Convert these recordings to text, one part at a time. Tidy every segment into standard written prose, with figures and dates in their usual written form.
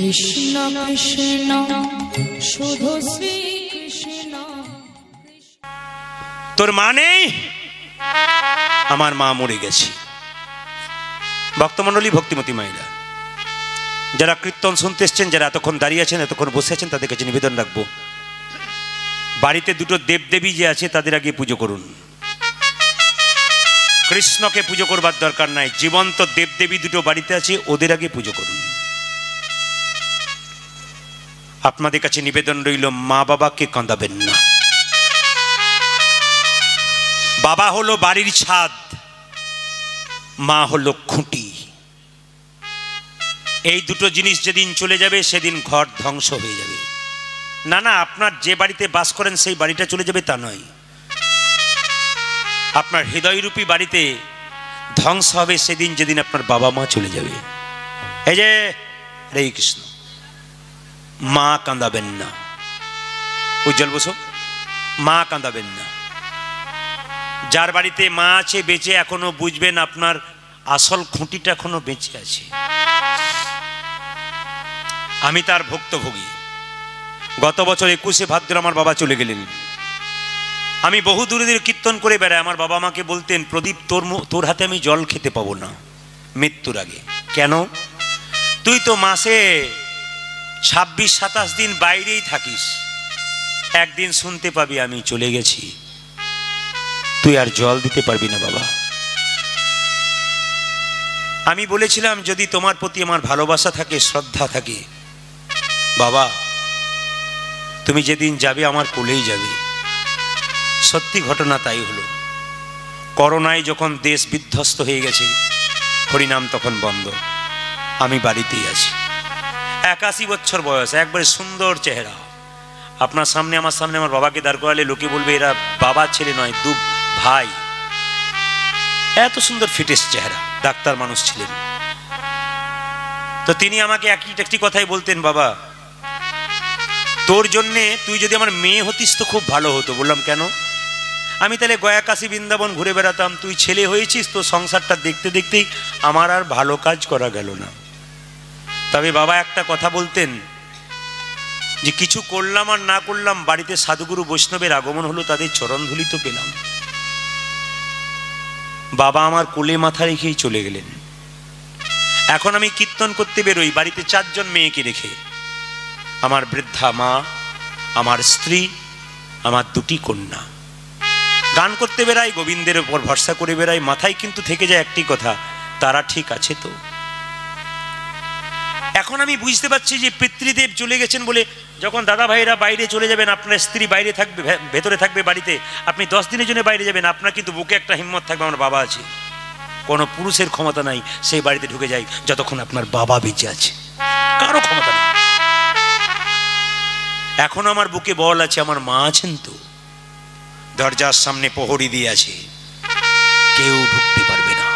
কৃষ্ণ কৃষ্ণ শুধু শ্রী কৃষ্ণ। তোর মা নেই, আমার মা মরে গেছে। ভক্তমণ্ডলী, ভক্তিমতী মায়েরা, যারা কীর্তন শুনতে এসছেন, যারা এতক্ষণ দাঁড়িয়ে আছেন, এতক্ষণ বসে আছেন, তাদের কাছে নিবেদন রাখবো, বাড়িতে দুটো দেবদেবী যে আছে তাদের আগে পুজো করুন। কৃষ্ণকে পুজো করবার দরকার নাই, জীবন্ত দেবদেবী দুটো বাড়িতে আছে, ওদের আগে পুজো করুন। আপনাদের কাছে নিবেদন রইল, মা বাবাকে কাঁদাবেন না। বাবা হলো বাড়ির ছাদ, মা হলো খুঁটি। এই দুটো জিনিস যেদিন চলে যাবে সেদিন ঘর ধ্বংস হয়ে যাবে। না না, আপনার যে বাড়িতে বাস করেন সেই বাড়িটা চলে যাবে তা নয়, আপনার হৃদয়রূপী বাড়িতে ধ্বংস হবে সেদিন যেদিন আপনার বাবা মা চলে যাবে। এই যে হরে কৃষ্ণ, মা কাঁদাবেন না। উজ্জ্বল বসো, মা কাঁদাবেন না। যার বাড়িতে মা আছে বেঁচে, এখনো বুঝবেন আপনার আসল খুঁটিটা এখনো বেঁচে আছে। আমি তার ভুক্তভোগী। গত বছর 21শে ভাদ্র আমার বাবা চলে গেলেন। আমি বহু দূরে দূরে কীর্তন করে বেড়াই। আমার বাবা আমাকে বলতেন, প্রদীপ তোর হাতে আমি জল খেতে পাবো না মৃত্যুর আগে। কেন? তুই তো মাসে 26-27 দিন বাইরেই থাকিস, একদিন শুনতে পাবি আমি চলে গেছি, তুই আর জল দিতে পারবি না বাবা। আমি বলেছিলাম, যদি তোমার প্রতি আমার ভালোবাসা থাকে, শ্রদ্ধা থাকে, বাবা তুমি যেদিন যাবে আমার কোলেই যাবে। সত্যি ঘটনা তাই হলো। করোনায় যখন দেশ বিধ্বস্ত হয়ে গেছে, হরিনাম তখন বন্ধ, আমি বাড়িতেই আছি। 81 বছর বয়স, একবারে সুন্দর চেহারা। আপনার সামনে, আমার সামনে আমার বাবাকে দাঁড় করালে লোকে বলবে এরা বাবা ছেলে নয়, দু ভাই। এত সুন্দর ফিটেস চেহারা, ডাক্তার মানুষ ছিলেন। তো তিনি আমাকে একটি কথাই বলতেন, বাবা তোর জন্যে তুই যদি আমার মেয়ে হতিস তো খুব ভালো হতো। বললাম কেন? আমি তাহলে গয়া কাশী বৃন্দাবন ঘুরে বেড়াতাম, তুই ছেলে হয়েছিস, তো সংসারটা দেখতে দেখতেই আমার আর ভালো কাজ করা গেল না। তবে বাবা একটা কথা বলতেন, যে কিছু করলাম আর না করলাম, বাড়িতে সাধুগুরু বৈষ্ণবের আগমন হলো, তাদের চরণধুলি তো পেলাম। বাবা আমার কোলে মাথা রেখেই চলে গেলেন। এখন আমি কীর্তন করতে বেরোই বাড়িতে 4 জন মেয়েকে রেখে, আমার বৃদ্ধা মা, আমার স্ত্রী, আমার 2টি কন্যা। গান করতে বেড়াই, গোবিন্দের উপর ভরসা করে বেড়াই, মাথায় কিন্তু থেকে যায় একটি কথা, তারা ঠিক আছে তো। এখন আমি বুঝতে পারছি যে পিতৃদেব চলে গেছেন বলে, যখন দাদা ভাইরা বাইরে চলে যাবেন, আপনার স্ত্রী বাইরে থাকবে, ভেতরে থাকবে বাড়িতে, আপনি 10 দিনের জন্য বাইরে যাবেন, আপনার কিন্তু বুকে একটা হিম্মত থাকবে, আমার বাবা আছে। কোনো পুরুষের ক্ষমতা নাই সেই বাড়িতে ঢুকে যায় যতক্ষণ আপনার বাবা বেঁচে আছে, কারো ক্ষমতা নেই। এখন আমার বুকে বল আছে, আমার মা আছেন তো, দরজার সামনে প্রহরী দিয়ে আছে, কেউ ঢুকতে পারবে না,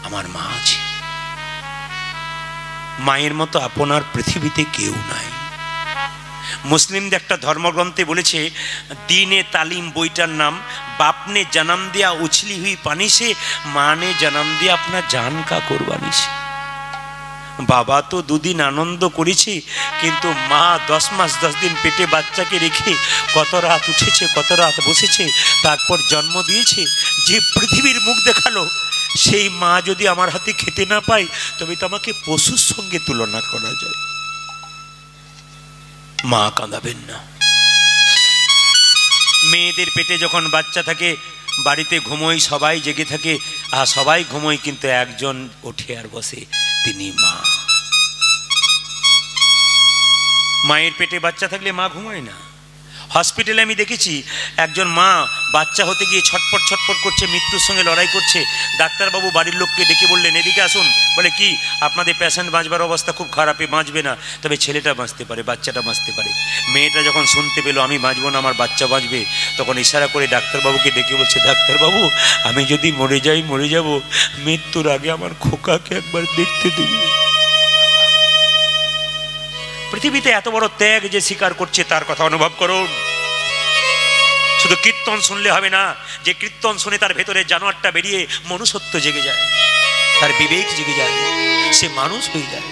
আমার মা আছে। মায়ের মতো আপনার পৃথিবীতে কেউ নাই। মুসলিমদের একটা ধর্মগ্রন্থে বলেছে, দিনে তালিম বইটার নাম, বাপনে জন্ম দিয়া উছলি হুই পানি সে, মানে জন্ম দিয়া আপনার জান কা কুরবানি সে। বাবা তো 2 দিন আনন্দ করেছে, কিন্তু মা 10 মাস 10 দিন পেটে বাচ্চাকে রেখে কত রাত উঠেছে, কত রাত বসেছে, তারপর জন্ম দিয়েছে। যে পৃথিবীর মুখ দেখালো, সেই মা যদি আমার হাতে খেতে না পায়, তবে তো আমাকে পশুর সঙ্গে তুলনা করা যায়। মা কাঁদাবেন না। মেয়েদের পেটে যখন বাচ্চা থাকে, বাড়িতে ঘুমোই, সবাই জেগে থাকে, আর সবাই ঘুমোই, কিন্তু একজন ওঠে আর বসে, তিনি মা। মায়ের পেটে বাচ্চা থাকলে মা ঘুমায় না। হসপিটালে আমি দেখেছি একজন মা বাচ্চা হতে গিয়ে ছটপট ছটপট করছে, মৃত্যুর সঙ্গে লড়াই করছে। ডাক্তারবাবু বাড়ির লোককে ডেকে বললেন, এদিকে আসুন। বলে কি? আপনাদের পেশেন্ট বাঁচবার অবস্থা খুব খারাপে, বাঁচবে না, তবে ছেলেটা বাঁচতে পারে, বাচ্চাটা বাঁচতে পারে। মেয়েটা যখন শুনতে পেলো আমি বাঁচবো না, আমার বাচ্চা বাঁচবে, তখন ইশারা করে ডাক্তারবাবুকে ডেকে বলছে, ডাক্তারবাবু আমি যদি মরে যাই, মরে যাব, মৃত্যুর আগে আমার খোকাকে একবার দেখতে দিন। পৃথিবীতে এত বড় ত্যাগ যে স্বীকার করছে, তার কথা অনুভব করুন। শুধু কীর্তন শুনলে হবে না, যে কীর্তন শুনে তার ভেতরে জানোয়ারটা বেরিয়ে মনুষ্যত্ব জেগে যায়, তার বিবেক জেগে যায়, সে মানুষ হয়ে যায়।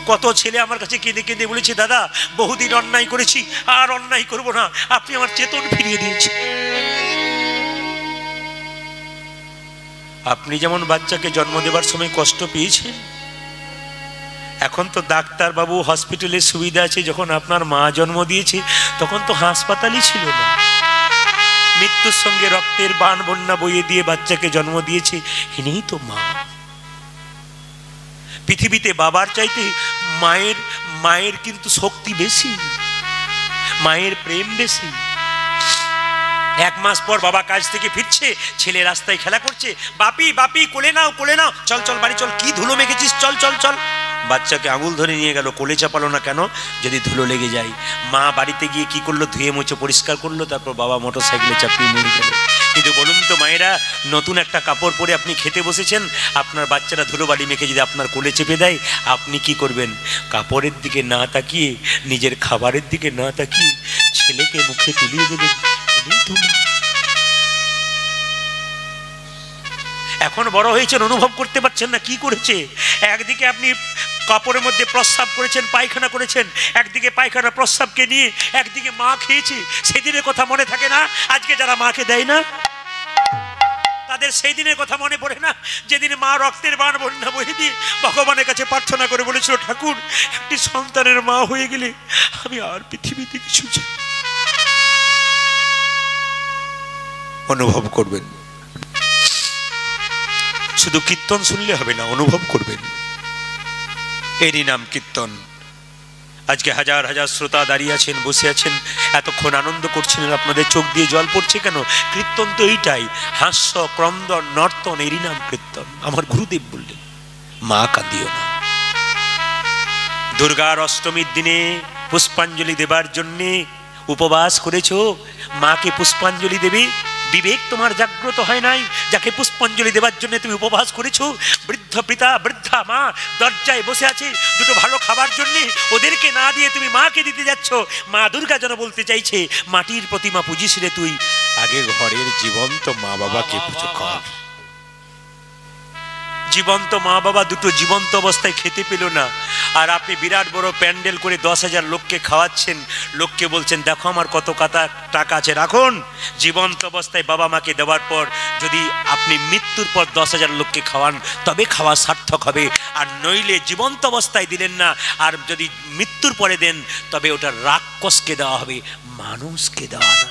কত ছেলে আমার কাছে কেঁদে কেঁদে বলেছে, দাদা বহুদিন অন্যায় করেছি, আর অন্যায় করব না, আপনি আমার চেতন ফিরিয়ে দিয়েছেন। আপনি যেমন বাচ্চাকে জন্ম দেবার সময় কষ্ট পেয়েছেন, এখন তো ডাক্তার বাবু হসপিটালের সুবিধা আছে, যখন আপনার মা জন্ম দিয়েছে তখন তো হাসপাতালই ছিল না, মৃত্যুর সঙ্গে রক্তের বান বন্যা বইয়ে দিয়ে বাচ্চাকে জন্ম দিয়েছে, ইনিই তো মা। পৃথিবীতে বাবার চাইতে মায়ের কিন্তু শক্তি বেশি, মায়ের প্রেম বেশি। এক মাস পর বাবা কাজ থেকে ফিরছে, ছেলে রাস্তায় খেলা করছে, বাপি বাপি কোলে নাও কোলে নাও, চল চল বাড়ি চল, কি ধুলো মেখেছিস, চল চল চল। বাচ্চাকে আঙুল ধরে নিয়ে গেল, কোলে চাপালো না কেন, যদি ধুলো লেগে যায়। মা বাড়িতে গিয়ে কি করলো, ধুয়ে মুছে পরিষ্কার করলো, তারপর বাবা মোটর সাইকেলে চাপিয়ে নিয়ে গেল। কিন্তু বলুন তো মায়েরা, নতুন একটা কাপড় পরে আপনি খেতে বসেছেন, আপনার বাচ্চারা ধুলো বাড়ি মেখে যদি আপনার কোলে চেপে দেয়, আপনি কি করবেন? কাপড়ের দিকে না তাকিয়ে, নিজের খাবারের দিকে না তাকিয়ে ছেলেকে মুখে তুলিয়ে দেবেন। এখন বড় হয়েছেন, অনুভব করতে পারছেন না কি করেছে। একদিকে আপনি কাপড়ের মধ্যে প্রস্রাব করেছেন, পায়খানা করেছেন, একদিকে পায়খানা প্রস্রাবকে নিয়ে একদিকে মা খেয়েছে, সেদিনের কথা মনে থাকে না? আজকে যারা মাকে দেয় না তাদের সেই দিনের কথা মনে পড়ে না, যেদিন মা রক্তের বান বন্যা বয়ে দিয়ে ভগবানের কাছে প্রার্থনা করে বলেছিল, ঠাকুর একটি সন্তানের মা হয়ে গেলে আমি আর পৃথিবীতে কিছু চাই। অনুভব করবেন, শুধু কীর্তন শুনলে হবে না, অনুভব করবেন। এরই নাম কীর্তন। আজকে হাজার হাজার শ্রোতা দাঁড়িয়ে আছেন, বসে আছেন, এতক্ষণ আনন্দ করছিলেন, আপনাদের চোখ দিয়ে জল পড়ছে কেন? কীর্তন তো এইটাই, হাস্য ক্রন্দন নর্তন, এরই নাম কীর্তন। আমার গুরুদেব বললেন, মা কাঁদিও না। দুর্গার অষ্টমীর দিনে পুষ্পাঞ্জলি দেবার জন্যে উপবাস করেছো, মাকে পুষ্পাঞ্জলি দেবে, বিবেক তোমার জাগ্রত হয় নাই, যাকে পুষ্পাঞ্জলি দেবার জন্য তুমি উপবাস করেছো। বৃদ্ধ পিতা বৃদ্ধা মা দরজায় বসে আছে দুটো ভালো খাবার জন্য, ওদেরকে না দিয়ে তুমি মাকে দিতে যাচ্ছ। মা দুর্গা যেন বলতে চাইছে, মাটির প্রতিমা পুজিস রে তুই, আগে ঘরের জীবন্ত মা বাবাকে পুজো কর। জীবন্ত মা বাবা দুটো জীবন্ত অবস্থায় খেতে পেল না, আর আপনি বিরাট বড় প্যান্ডেল করে 10,000 লোককে খাওয়াচ্ছেন, লোককে বলছেন দেখো আমার কত টাকা আছে রাখুন। জীবন্ত অবস্থায় বাবা মাকে দেওয়ার পর যদি আপনি মৃত্যুর পর 10,000 লোককে খাওয়ান, তবে খাওয়া সার্থক হবে, আর নইলে জীবন্ত অবস্থায় দিলেন না, আর যদি মৃত্যুর পরে দেন তবে ওটা রাক্ষসকে দেওয়া হবে, মানুষকে দেওয়া না।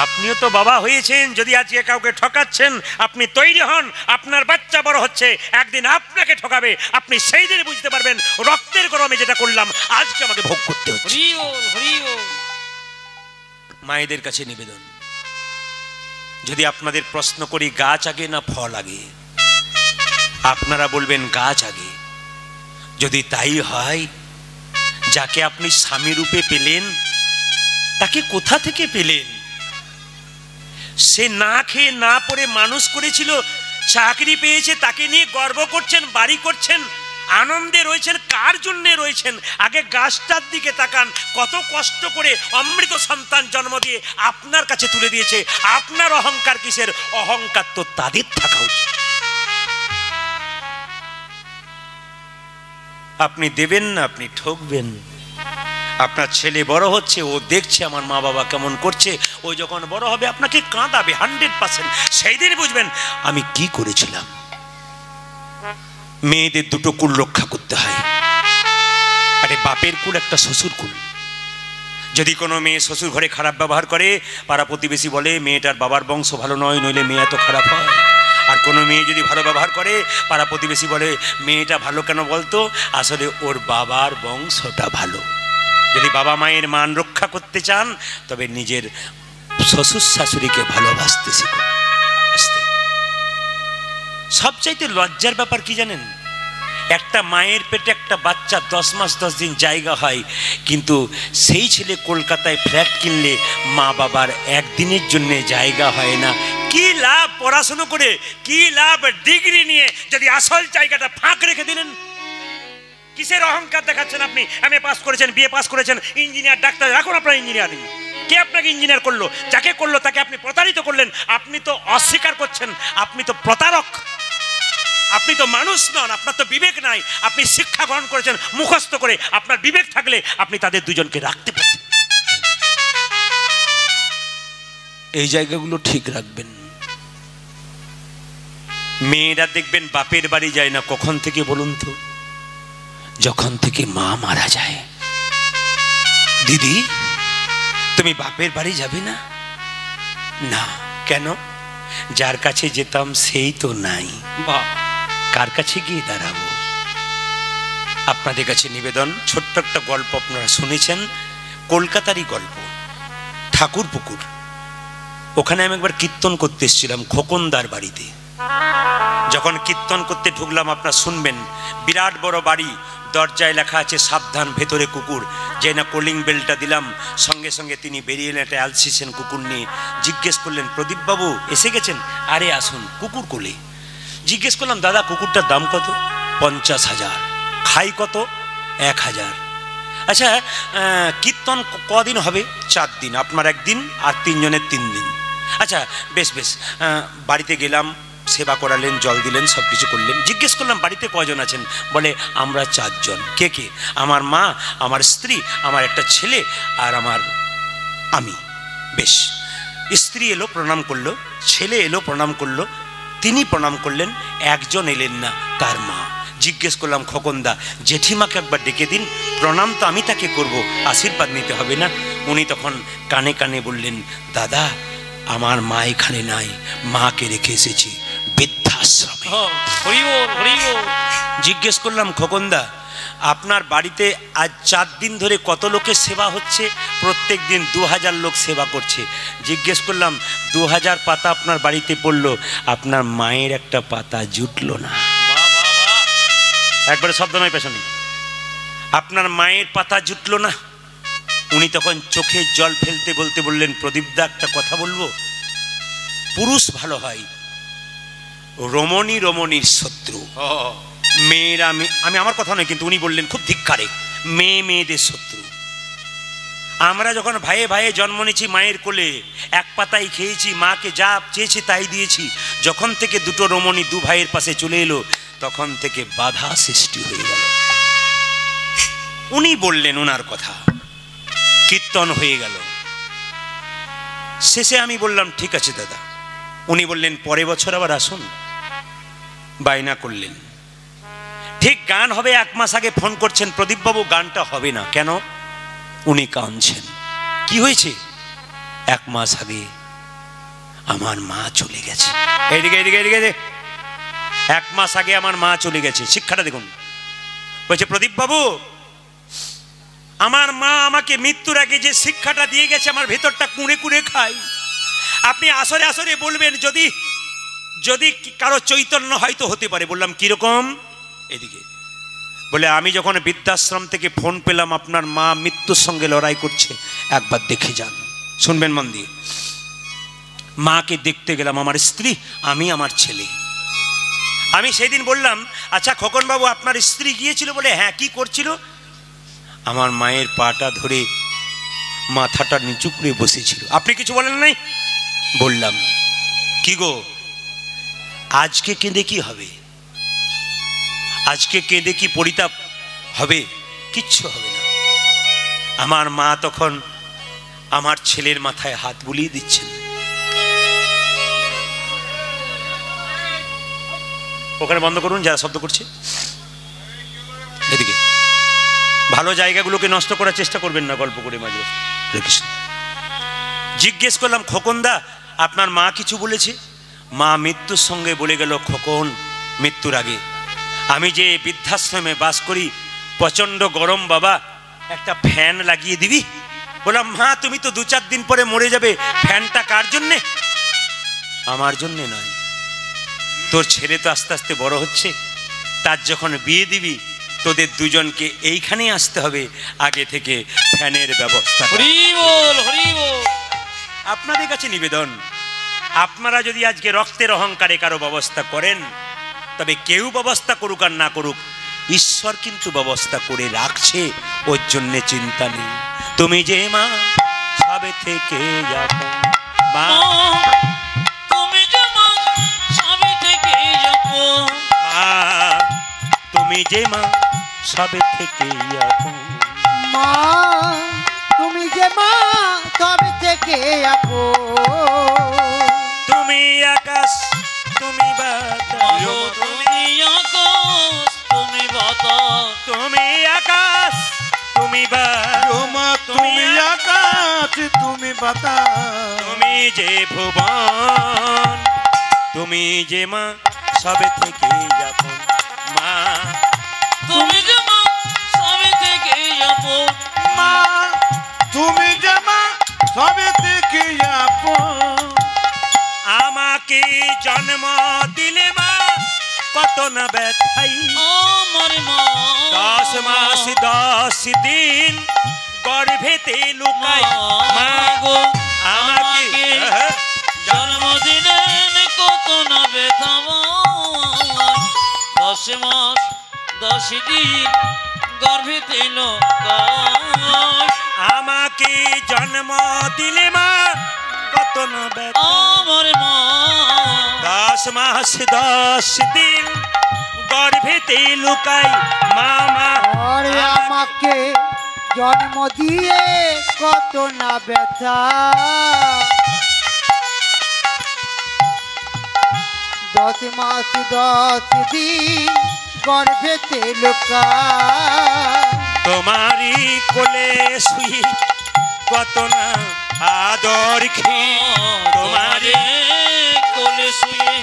আপনিও তো বাবা হয়েছেন, যদি আজকে কাউকে ঠকাচ্ছেন আপনি তৈরি হন, আপনার বাচ্চা বড় হচ্ছে, একদিন আপনাকে ঠকাবে, আপনি সেই দিন বুঝতে পারবেন রক্তের গরমে যেটা করলাম আজকে আমাকে ভোগ করতে হচ্ছে। মায়েদের কাছে নিবেদন, যদি আপনাদের প্রশ্ন করি গাছ আগে না ফল আগে, আপনারা বলবেন গাছ আগে। যদি তাই হয়, যাকে আপনি স্বামী রূপে পেলেন তাকে কোথা থেকে পেলেন? সে না খেয়ে না পড়ে মানুষ করেছিল, চাকরি পেয়েছে, তাকে নিয়ে গর্ব করছেন, বাড়ি করছেন, আনন্দে রয়েছেন। কার জন্য রয়েছেন? আগে গাছটার দিকে তাকান, কত কষ্ট করে অমৃত সন্তান জন্ম দিয়ে আপনার কাছে তুলে দিয়েছে। আপনার অহংকার কিসের? অহংকার তো তাদের থাকা উচিত। আপনি দেবেন না, আপনি ঠকবেন। আপনার ছেলে বড় হচ্ছে, ও দেখছে আমার মা বাবা কেমন করছে, ও যখন বড় হবে আপনাকে কাঁদাবে 100%। সেই দিন বুঝবেন আমি কি করেছিলাম। মেয়েদের দুটো কুল রক্ষা করতে হয়, আরে বাপের কুল, একটা শ্বশুর কুল। যদি কোনো মেয়ে শ্বশুর ঘরে খারাপ ব্যবহার করে, পাড়া প্রতিবেশী বলে মেয়েটার বাবার বংশ ভালো নয়, নইলে মেয়ে এত খারাপ হয়। আর কোনো মেয়ে যদি ভালো ব্যবহার করে, পাড়া প্রতিবেশী বলে মেয়েটা ভালো কেন বলতো, আসলে ওর বাবার বংশটা ভালো। যদি বাবা মায়ের মান রক্ষা করতে চান তবে নিজের শ্বশুর শাশুড়িকে ভালোবাসতে শিখুন। সবচাইতে লজ্জার ব্যাপার কি জানেন? একটা মায়ের পেটে একটা বাচ্চা 10 মাস 10 দিন জায়গা হয়, কিন্তু সেই ছেলে কলকাতায় ফ্ল্যাট কিনলে মা বাবার একদিনের জন্য জায়গা হয় না। কি লাভ পড়াশুনো করে, কি লাভ ডিগ্রি নিয়ে, যদি আসল জায়গাটা ফাঁক রেখে দিলেন? কিসের অহংকার দেখাচ্ছেন আপনি? এমএ পাস করেছেন, বিএ পাস করেছেন, ইঞ্জিনিয়ার ডাক্তার, রাখুন আপনার ইঞ্জিনিয়ারিং। কে আপনাকে ইঞ্জিনিয়ার করলো? যাকে করলো তাকে আপনি প্রতারিত করলেন। আপনি তো অস্বীকার করছেন, আপনি তো প্রতারক। আপনি তো মানুষ নন, আপনার তো বিবেক নাই। আপনি শিক্ষা গ্রহণ করেছেন মুখস্থ করে, আপনার বিবেক থাকলে আপনি তাদের দুজনকে রাখতে পারতেন। এই জায়গাগুলো ঠিক রাখবেন। মেয়েরা দেখবেন বাপের বাড়ি যায় না কখন থেকে বলুন তো? যখন থেকে মা মারা যায়। দিদি তুমি বাপের বাড়ি যাবে না? না। কেন? যার কাছে যেতাম সেই তো নাই, কার কাছে গিয়ে দাঁড়াবো? আপনাদের কাছে নিবেদন, ছোট্ট একটা গল্প আপনারা শুনেছেন, কলকাতারই গল্প, ঠাকুর পুকুর। ওখানে আমি একবার কীর্তন করতে এসেছিলাম খোকনদার বাড়িতে। যখন কীর্তন করতে ঢুকলাম, আপনারা শুনবেন, বিরাট বড় বাড়ি, দরজায় লেখা আছে সাবধান ভেতরে কুকুর। যে না কলিং বেলটা দিলাম, সঙ্গে সঙ্গে তিনি বেরিয়ে এলেন একটা অ্যালসিসেন কুকুর নিয়ে। জিজ্ঞেস করলেন, প্রদীপ বাবু এসে গেছেন? আরে আসুন। কুকুর কোলে। জিজ্ঞেস করলাম, দাদা কুকুরটার দাম কত? 50,000। খাই কত? 1,000। আচ্ছা কীর্তন কদিন হবে? 4 দিন, আপনার 1 দিন আর 3 জনের 3 দিন। আচ্ছা বেশ বেশ। বাড়িতে গেলাম, সেবা করালেন, জল দিলেন, সব কিছু করলেন। জিজ্ঞেস করলাম বাড়িতে কজন আছেন? বলে আমরা 4 জন। কে কে? আমার মা, আমার স্ত্রী, আমার একটা ছেলে আর আমি। বেশ। স্ত্রী এলো প্রণাম করলো, ছেলে এলো প্রণাম করলো, তিনি প্রণাম করলেন, একজন এলেন না, তার মা। জিজ্ঞেস করলাম, খোকনদা জেঠিমাকে একবার ডেকে দিন, প্রণাম তো আমি তাকে করব, আশীর্বাদ নিতে হবে না? উনি তখন কানে কানে বললেন, দাদা আমার মা এখানে নাই, মাকে রেখে এসেছি বৃদ্ধাশ্রমে। জিজ্ঞেস করলাম, খোকনদা আপনার বাড়িতে আজ 4 দিন ধরে কত লোকের সেবা হচ্ছে? প্রত্যেক দিন 2000 লোক সেবা করছে। জিজ্ঞেস করলাম, 2000 পাতা আপনার বাড়িতে পড়লো, আপনার মায়ের একটা পাতা জুটলো না? একবারে শব্দ নয় পেছনে, আপনার মায়ের পাতা জুটলো না? উনি তখন চোখে জল ফেলতে বলতে বললেন, প্রদীপদা একটা কথা বলবো, পুরুষ ভালো হয়, রমণী রমণীর শত্রু, মেয়েরা আমি আমার কথা নয় কিন্তু উনি বললেন খুব ধিক্কারে, মেয়ে মেয়েদের শত্রু। আমরা যখন ভাইয়ে ভাইয়ে জন্ম নিয়েছি মায়ের কোলে, এক পাতাই খেয়েছি, মাকে যা চেয়েছি তাই দিয়েছি। যখন থেকে দুটো রমণী 2 ভাইয়ের পাশে চলে এলো, তখন থেকে বাধা সৃষ্টি হয়ে গেল। উনি বললেন ওনার কথা, কীর্তন হয়ে গেল। শেষে আমি বললাম, ঠিক আছে দাদা। উনি বললেন, পরের বছর আবার আসুন। বায়না করলেন। ঠিক গান হবে 1 মাস আগে ফোন করছেন, প্রদীপবাবু গানটা হবে না। কেন? উনি কাঁদছেন। কি হয়েছে? 1 মাস আগে আমার মা চলে গেছে। এইদিকে এইদিকে এইদিকে। 1 মাস আগে আমার মা চলে গেছে। শিক্ষাটা দেখুন। বলছে, প্রদীপবাবু আমার মা আমাকে মৃত্যুর আগে যে শিক্ষাটা দিয়ে গেছে, আমার ভেতরটা কুঁড়ে কুঁড়ে খাই। আপনি আসরে আসরে বলবেন, যদি যদি কারো চৈতন্য হয়তো হতে পারে। বললাম কিরকম? এদিকে বলে, আমি যখন বৃদ্ধাশ্রম থেকে ফোন পেলাম আপনার মা মৃত্যুর সঙ্গে লড়াই করছে, একবার দেখে যান। শুনবেন মন দিয়ে। মাকে দেখতে গেলাম, আমার স্ত্রী, আমি, আমার ছেলে। আমি সেই দিন বললাম, আচ্ছা খোকনবাবু আপনার স্ত্রী গিয়েছিল? বলে হ্যাঁ। কি করছিল? আমার মায়ের পাটা ধরে মাথাটা নিচু করে বসেছিল। আপনি কিছু বলেন নাই? বললাম, কি গো আজকে কেঁদে কি হবে? আজকে কেঁদে কি পরিতাপ হবে? কিচ্ছু হবে না। আমার মা তখন আমার ছেলের মাথায় হাত বুলিয়ে দিচ্ছেন। ওখানে বন্ধ করুন যারা শব্দ করছে। এদিকে ভালো জায়গাগুলোকে নষ্ট করার চেষ্টা করবেন না গল্প করে মাঝে। জিজ্ঞেস করলাম, খোকনদা আপনার মা কিছু বলেছে? মা মৃত্যুর সঙ্গে বলে গেল, খোকন মৃত্যুর আগে আমি যে বৃদ্ধাশ্রমে বাস করি, প্রচন্ড গরম বাবা, একটা ফ্যান লাগিয়ে দিবি? বললাম, মা তুমি তো 2-4 দিন পরে মরে যাবে, ফ্যানটা কার জন্যে? আমার জন্যে নয়, তোর ছেলে তো আস্তে আস্তে বড় হচ্ছে, তার যখন বিয়ে দিবি তোদের দুজনকে এইখানে আসতে হবে, আগে থেকে ফ্যানের ব্যবস্থা। আপনাদের কাছে নিবেদন, আপনারা যদি আজকে রক্তের অহংকারে কারো ব্যবস্থা করেন, তবে কেউ ব্যবস্থা করুক আর না করুক, ঈশ্বর কিন্তু ব্যবস্থা করে রাখছে, ওর জন্য চিন্তা নেই। তুমি যে মা সবে থেকে যাবো, মা তুমি যে মা সবে থেকে যাবো, মা তুমি যে মা সবে থেকে আপন। মা তুমি যে মা তবে থেকে আপন। তুমি আকাশ তুমি বাতাস, তুমি আকাশ তুমি বাতাস, তুমি আকাশ তুমি বাতাস, মা তুমি আকাশ তুমি বাতাস, তুমি যে ভুবন, তুমি যে মা সবে থেকে আপন। মা তুমি যে মা সবে থেকে আপন। মা তুমি যে মা সবে থেকে আপন। আমাকে জন্ম দিলে মা কত না ব্যথাই, আমার মা 10 মাস 10 দিন গর্ভেতে লুকাই। মা গো আমাকে জন্মদিনের কত না ব্যথা, 10 মাস 10 দিন গর্ভেতে লুকাই। আমাকে জন্ম দিলে মা কত না ব্যথা, আমার মা 10 মাস 10 দিন গর্ভেতে লুকাই। মামা আরে আমাকে জন্ম দিয়ে কত না ব্যথা, 10 মাস 10 দিন গর্ভেতে লুকায়। তোমারই কোলে শুই কত না আদর খেয়ে, তোমারে কোলে শুয়ে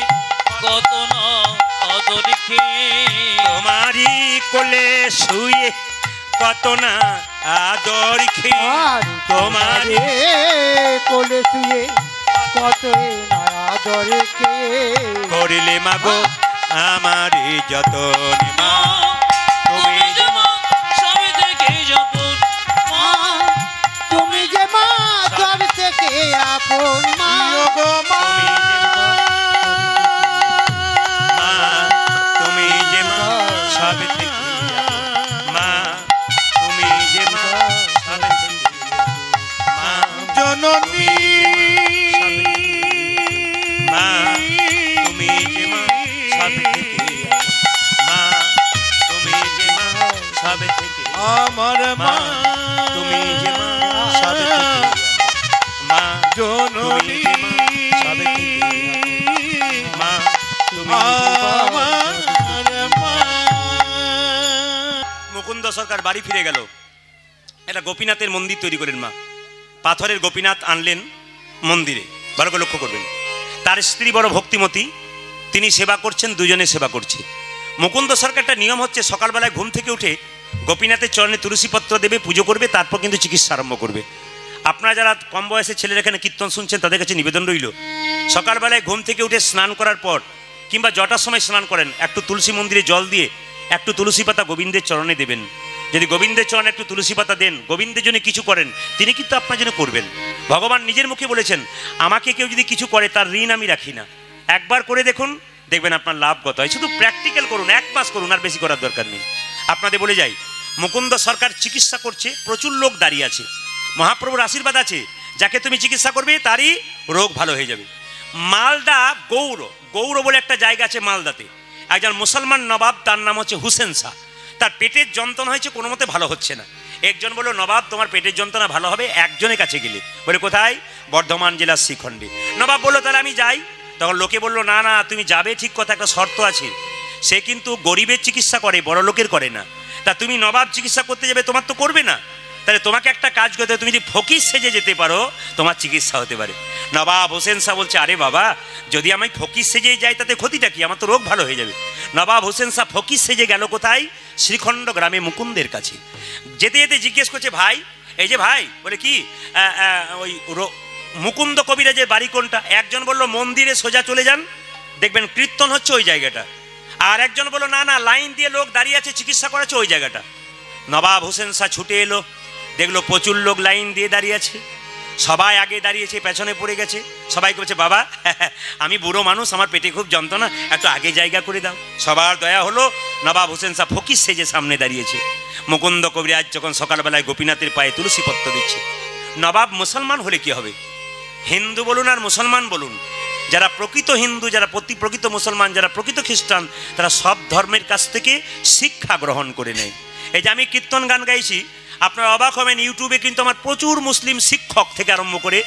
কত না আদর খেয়ে, তোমারই কোলে শুয়ে কত না আদর খেয়ে, আর তোমারে কোলে শুয়ে কত না আদরে কে। করিলে মাগো আমারে যতন। মা তুমি যে মা সবে থেকে আপন। মা তুমি যে মা সব থেকে আপন। মা গো মা মা তুমি যে মা সবে থেকে আপন। মা তুমি যে মা সবে থেকে আপন। মা জননী মা তুমি যে মা সবে থেকে আপন। মা তুমি যে মা সবে থেকে আমার মা মা তুমি যে মা সবে থেকে আপন। মা জননী সবে থেকে আপন। মা তুমি আমার মা। মুকুন্দ সরকার বাড়ি ফিরে গেল, একটা গোপীনাথের মন্দির তৈরি করেন মা। পাথরের গোপীনাথ আনলেন মন্দিরে, ভালো করে লক্ষ্য করবেন। তার স্ত্রী বড় ভক্তিমতী, তিনি সেবা করছেন, দুজনে সেবা করছে। মুকুন্দ সরকারটা নিয়ম হচ্ছে সকালবেলায় ঘুম থেকে উঠে গোপীনাথের চরণে তুলসীপত্র দেবে, পুজো করবে, তারপর কিন্তু চিকিৎসা আরম্ভ করবে। আপনারা যারা কম বয়সের ছেলেরা এখানে কীর্তন শুনছেন তাদের কাছে নিবেদন রইল, সকালবেলায় ঘুম থেকে উঠে স্নান করার পর কিংবা যটার সময় স্নান করেন একটু তুলসী মন্দিরে জল দিয়ে একটু তুলসী পাতা গোবিন্দের চরণে দেবেন। যদি গোবিন্দের চরণে একটু তুলসী পাতা দেন, গোবিন্দের জন্য কিছু করেন, তিনি কিন্তু আপনার জন্য করবেন। ভগবান নিজের মুখে বলেছেন, আমাকে কেউ যদি কিছু করে তার ঋণ আমি রাখি না। একবার করে দেখুন, দেখবেন আপনার লাভ কত হয়। শুধু প্র্যাকটিক্যাল করুন, 1 মাস করুন, আর বেশি করার দরকার নেই। আপনাদের বলে যাই, মুকুন্দ সরকার চিকিৎসা করছে, প্রচুর লোক দাঁড়িয়ে আছে, মহাপ্রভুর আশীর্বাদ আছে, যাকে তুমি চিকিৎসা করবে তারই রোগ ভালো হয়ে যাবে। মালদা গৌড় বলে একটা জায়গা আছে মালদাতে, একজন মুসলমান নবাব, তার নাম হচ্ছে হুসেন শাহ। তার পেটের যন্ত্রণা হয়েছে, কোনো মতে ভালো হচ্ছে না। একজন বলল, নবাব তোমার পেটের যন্ত্রণা ভালো হবে একজনের কাছে গেলে। বলে কোথায়? বর্ধমান জেলার শ্রীখণ্ডে। নবাব বলল, তাহলে আমি যাই। তখন লোকে বলল, না না তুমি যাবে ঠিক কথা, একটা শর্ত আছে, সে কিন্তু গরিবের চিকিৎসা করে, বড় লোকের করে না। তা তুমি নবাব চিকিৎসা করতে যাবে, তোমার তো করবে না, তাহলে তোমাকে একটা কাজ করতে হবে, তুমি যদি ফকির সেজে যেতে পারো তোমার চিকিৎসা হতে পারে। নবাব হোসেন শাহ বলছে, আরে বাবা, যদি আমি ফকির সেজে যাই তাতে ক্ষতিটা কি, আমার তো রোগ ভালো হয়ে যাবে। নবাব হোসেন শাহ ফকির সেজে গেল কোথায়? শ্রীখণ্ড গ্রামে মুকুন্দের কাছে। যেতে যেতে জিজ্ঞেস করছে, ভাই এই যে ভাই, বলে কি ওই মুকুন্দ কবিরাজের বাড়ি কোনটা? একজন বলল, মন্দিরে সোজা চলে যান, দেখবেন কীর্তন হচ্ছে ওই জায়গাটা। আর একজন বলল, না না লাইন দিয়ে লোক দাঁড়িয়ে আছে চিকিৎসা করাচ্ছে ওই জায়গাটা। নবাব হোসেন শাহ ছুটে এলো, দেখলো প্রচুর লোক লাইন দিয়ে দাঁড়িয়ে আছে, সবাই আগে দাঁড়িয়েছে, পেছনে পড়ে গেছে। সবাই বলছে, বাবা আমি বুড়ো মানুষ, আমার পেটে খুব যন্ত্রণা, একটু আগে জায়গা করে দাও। সবার দয়া হলো, নবাব হোসেন শাহ ফকির সেজে সামনে দাঁড়িয়েছে। মুকুন্দ কবিরাজ যখন সকালবেলায় গোপীনাথের পায়ে তুলসী পত্র দিচ্ছে, নবাব মুসলমান হলে কি হবে, হিন্দু বলুন আর মুসলমান বলুন, যারা প্রকৃত হিন্দু, যারা প্রকৃত মুসলমান, যারা প্রকৃত খ্রিস্টান, তারা সব ধর্মের কাছ থেকে শিক্ষা গ্রহণ করে নেয়। এই যে আমি কীর্তন গান গাইছি, আপনারা অবাক হবেন, ইউটিউবে কিন্তু আমার প্রচুর মুসলিম শিক্ষক থেকে আরম্ভ করে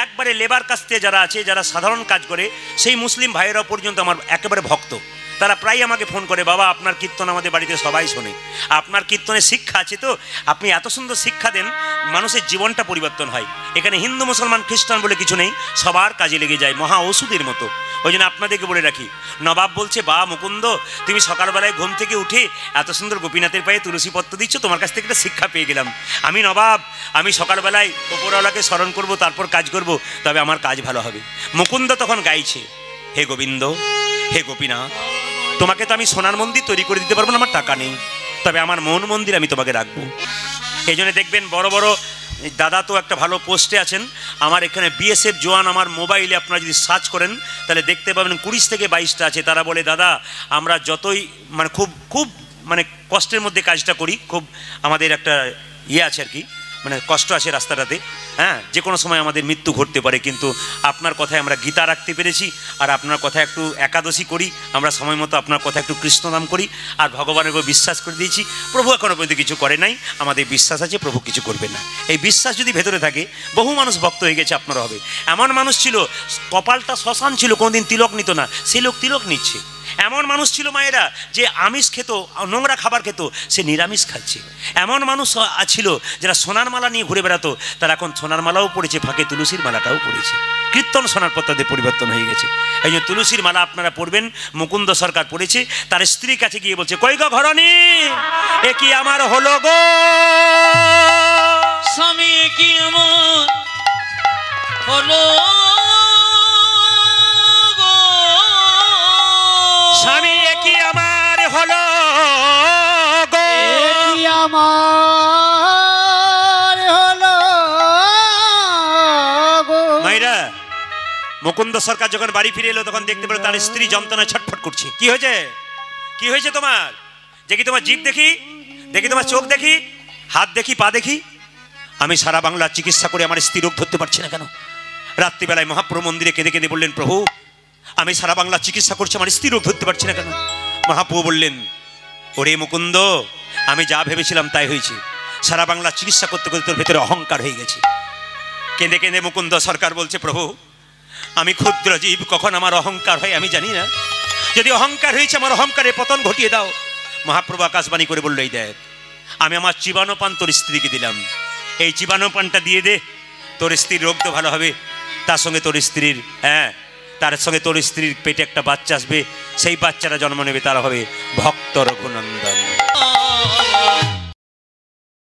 একবারে লেবার কাস্টে যারা আছে, যারা সাধারণ কাজ করে, সেই মুসলিম ভাইয়েরা পর্যন্ত আমার একেবারে ভক্ত। তারা প্রায় আমাকে ফোন করে, বাবা আপনার কীর্তন আমাদের বাড়িতে সবাই শোনে, আপনার কীর্তনে শিক্ষা আছে তো, আপনি এত সুন্দর শিক্ষা দেন, মানুষের জীবনটা পরিবর্তন হয়। এখানে হিন্দু মুসলমান খ্রিস্টান বলে কিছু নেই, সবার কাজে লেগে যায়, মহা ওষুধের মতো। ওই জন্য আপনাদেরকে বলে রাখি, নবাব বলছে, বা মুকুন্দ তুমি সকালবেলায় ঘুম থেকে উঠে এত সুন্দর গোপীনাথের পায়ে তুলসী পত্র দিচ্ছ, তোমার কাছ থেকে একটা শিক্ষা পেয়ে গেলাম। আমি নবাব, আমি সকালবেলায় ওপরওয়ালাকে স্মরণ করব, তারপর কাজ করব, তবে আমার কাজ ভালো হবে। মুকুন্দ তখন গাইছে, হে গোবিন্দ, হে গোপীনাথ, তোমাকে তো আমি সোনার মন্দির তৈরি করে দিতে পারবো না, আমার টাকা নেই, তবে আমার মন মন্দির আমি তোমাকে রাখবো। এই জন্য দেখবেন বড় বড় দাদা তো একটা ভালো পোস্টে আছেন, আমার এখানে বিএসএফ জওয়ান, আমার মোবাইলে আপনারা যদি সার্চ করেন তাহলে দেখতে পাবেন 20 থেকে 22টা আছে। তারা বলে, দাদা আমরা যতই মানে খুব মানে কষ্টের মধ্যে কাজটা করি, খুব আমাদের একটা আছে আর কি, মানে কষ্ট আছে রাস্তাটাতে, হ্যাঁ, যে কোনো সময় আমাদের মৃত্যু ঘটতে পারে, কিন্তু আপনার কথায় আমরা গীতা রাখতে পেরেছি, আর আপনার কথা একটু একাদশী করি, আমরা সময় মতো আপনার কথা একটু কৃষ্ণ নাম করি, আর ভগবানের উপর বিশ্বাস করে দিয়েছি। প্রভু এখনো পর্যন্ত কিছু করে নাই, আমাদের বিশ্বাস আছে প্রভু কিছু করবে না। এই বিশ্বাস যদি ভেতরে থাকে, বহু মানুষ ভক্ত হয়ে গেছে, আপনারা হবে। এমন মানুষ ছিল কপালটা শ্মশান ছিল, কোনোদিন তিলক নিত না, সেই লোক তিলক নিচ্ছে। এমন মানুষ ছিল মায়েরা যে আমিষ খেত, নোংরা খাবার খেত, সে নিরামিষ খাচ্ছে। এমন মানুষ ছিল যারা সোনার মালা নিয়ে ঘুরে বেড়াতো, তারা এখন সোনার মালাও পড়েছে, ফাঁকে তুলসীর মালাটাও পড়েছে। কীর্তন শোনার পর তাদের পরিবর্তন হয়ে গেছে। এই জন্য তুলসীর মালা আপনারা পড়বেন। মুকুন্দ সরকার পড়েছে, তার স্ত্রীর কাছে গিয়ে বলছে, কই গো ঘরণী, এ কি আমার হলো গো স্বামী, এ কি আমার হলো গো স্বামী, এ কি আমার হলো গো, এ কি আমার হলো গো। মাইরা মুকুন্দ সরকার যখন বাড়ি ফিরে এলো, তখন দেখতে পেল তার স্ত্রী যন্ত্রণায় ছটফট করছে। কি হয়েছে, কি হয়েছে তোমার? দেখি তোমার জিভ দেখি, দেখি তোমার চোখ দেখি, হাত দেখি, পা দেখি। আমি সারা বাংলা চিকিৎসা করে আমার স্ত্রী রোগ ধরতে পারছি না কেন? রাত্রিবেলায় মহাপ্রভু মন্দিরে কেঁদে কেঁদে বললেন, প্রভু আমি সারা বাংলা চিকিৎসা করছি, আমার স্ত্রী রোগ ধরতে পারছি না কেন? মহাপ্রভু বললেন, ওরে মুকুন্দ, আমি যা ভেবেছিলাম তাই হয়েছে। সারা বাংলা চিকিৎসা করতে করতে তোর ভেতরে অহংকার হয়ে গেছে। কেঁদে কেঁদে মুকুন্দ সরকার বলছে, প্রভু আমি ক্ষুদ্র জীব, কখন আমার অহংকার হয় আমি জানি না, যদি অহংকার হয়েছে আমার অহংকারে পতন ঘটিয়ে দাও। মহাপ্রভু আকাশবাণী করে বলল, এই দেখ, আমি আমার জীবাণুপান তোর স্ত্রীকে দিলাম, এই জীবাণুপানটা দিয়ে দে, তোর স্ত্রীর রোগ তো ভালো হবে, তার সঙ্গে তোর স্ত্রীর তার সঙ্গে তোর স্ত্রীর পেটে একটা বাচ্চা আসবে, সেই বাচ্চাটা জন্ম নেবে, তারা হবে ভক্ত রঘুনন্দন।